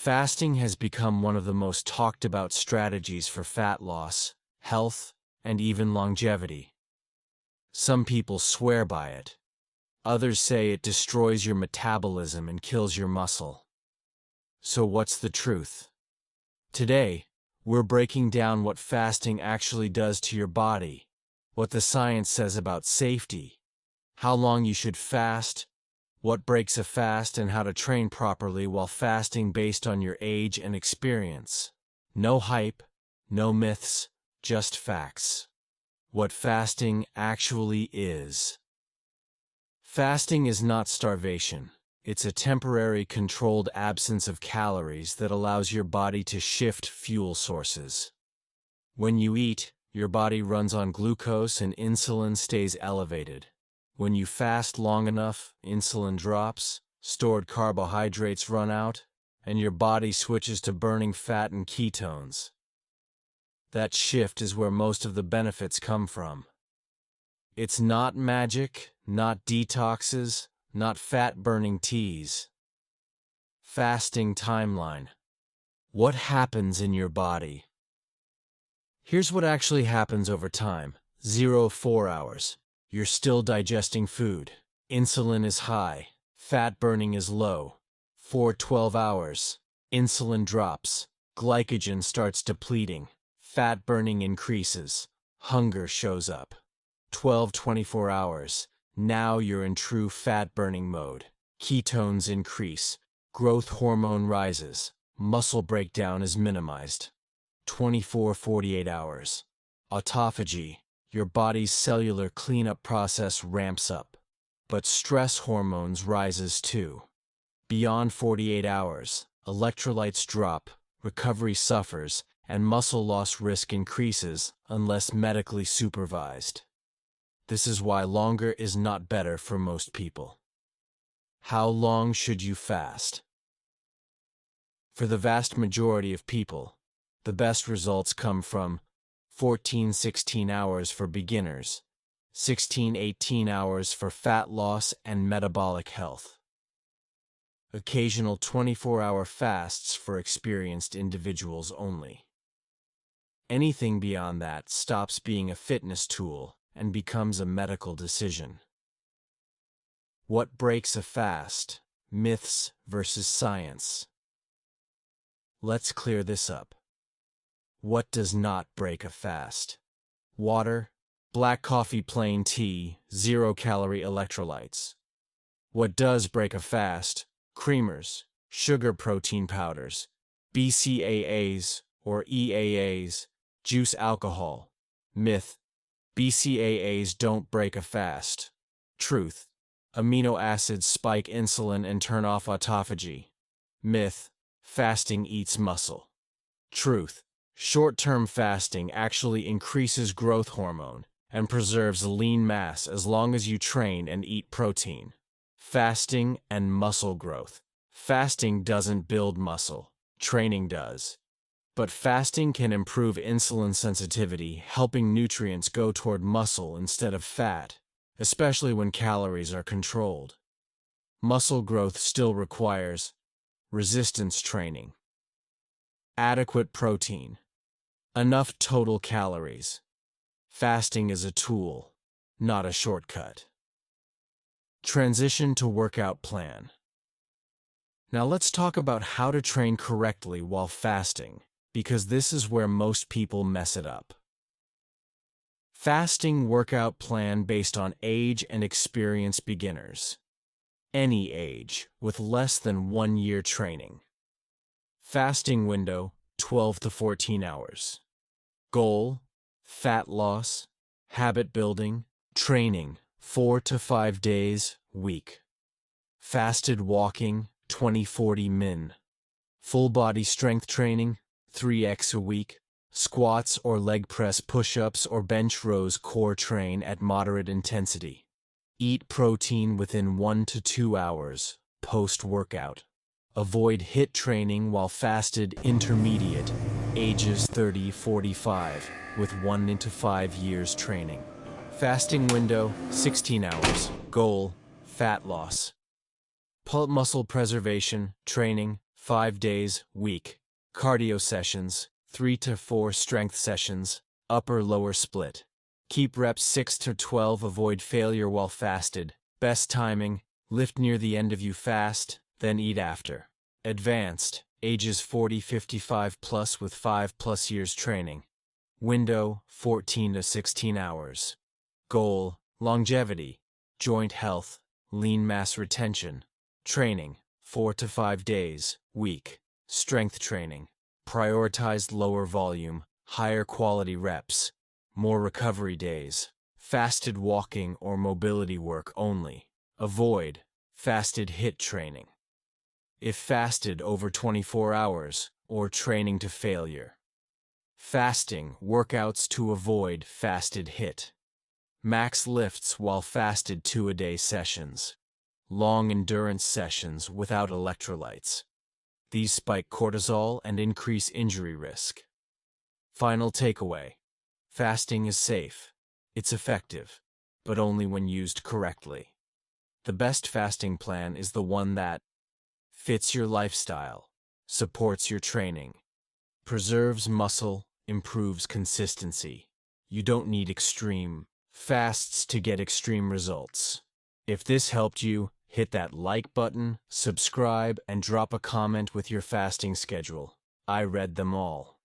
Fasting has become one of the most talked about strategies for fat loss, health, and even longevity. Some people swear by it. Others say it destroys your metabolism and kills your muscle. So what's the truth? Today, we're breaking down what fasting actually does to your body, what the science says about safety, how long you should fast, what breaks a fast, and how to train properly while fasting based on your age and experience. No hype, no myths, just facts. What fasting actually is. Fasting is not starvation. It's a temporary controlled absence of calories that allows your body to shift fuel sources. When you eat, your body runs on glucose and insulin stays elevated. When you fast long enough, insulin drops, stored carbohydrates run out, and your body switches to burning fat and ketones. That shift is where most of the benefits come from. It's not magic, not detoxes, not fat-burning teas. Fasting timeline. What happens in your body? Here's what actually happens over time. 0–4 hours. You're still digesting food. Insulin is high. Fat burning is low. 4–12 hours. Insulin drops. Glycogen starts depleting. Fat burning increases. Hunger shows up. 12–24 hours. Now you're in true fat burning mode. Ketones increase. Growth hormone rises. Muscle breakdown is minimized. 24–48 hours. Autophagy. Your body's cellular cleanup process ramps up. But stress hormones rises too. Beyond 48 hours, electrolytes drop, recovery suffers, and muscle loss risk increases unless medically supervised. This is why longer is not better for most people. How long should you fast? For the vast majority of people, the best results come from 14–16 hours for beginners, 16–18 hours for fat loss and metabolic health. Occasional 24-hour fasts for experienced individuals only. Anything beyond that stops being a fitness tool and becomes a medical decision. What breaks a fast? Myths versus science. Let's clear this up. What does not break a fast? Water, black coffee, plain tea, 0-calorie electrolytes. What does break a fast? Creamers, sugar protein powders, BCAAs or EAAs, juice alcohol. Myth: BCAAs don't break a fast. Truth: amino acids spike insulin and turn off autophagy. Myth: fasting eats muscle. Truth: short-term fasting actually increases growth hormone and preserves lean mass as long as you train and eat protein. Fasting and muscle growth. Fasting doesn't build muscle, training does. But fasting can improve insulin sensitivity, helping nutrients go toward muscle instead of fat, especially when calories are controlled. Muscle growth still requires resistance training. Adequate protein. Enough total calories. Fasting is a tool, not a shortcut. Transition to workout plan. Now let's talk about how to train correctly while fasting, because this is where most people mess it up. Fasting workout plan based on age and experience. Beginners. Any age, with less than 1 year training. Fasting window, 12–14 hours. Goal: fat loss, habit building, training, 4 to 5 days, week. Fasted walking, 20–40 min. Full body strength training, 3x a week. Squats or leg press, push-ups or bench rows. Core train at moderate intensity. Eat protein within 1 to 2 hours, post-workout. Avoid HIIT training while fasted. Intermediate, ages 30–45, with 1 to 5 years training. Fasting window, 16 hours. Goal: fat loss. Muscle preservation, training, 5 days, week. Cardio sessions, 3 to 4 strength sessions, upper-lower split. Keep reps 6 to 12, avoid failure while fasted. Best timing, lift near the end of you fast, then eat after. Advanced, ages 40-55 plus with 5+ years training. Window, 14 to 16 hours. Goal, longevity, joint health, lean mass retention. Training, 4 to 5 days, week. Strength training. Prioritized lower volume, higher quality reps. More recovery days. Fasted walking or mobility work only. Avoid fasted HIIT training. If fasted over 24 hours, or training to failure. Fasting workouts to avoid fasted HIIT. Max lifts while fasted 2-a-day sessions. Long endurance sessions without electrolytes. These spike cortisol and increase injury risk. Final takeaway. Fasting is safe. It's effective, but only when used correctly. The best fasting plan is the one that fits your lifestyle, supports your training, preserves muscle, improves consistency. You don't need extreme fasts to get extreme results. If this helped you, hit that like button, subscribe, and drop a comment with your fasting schedule. I read them all.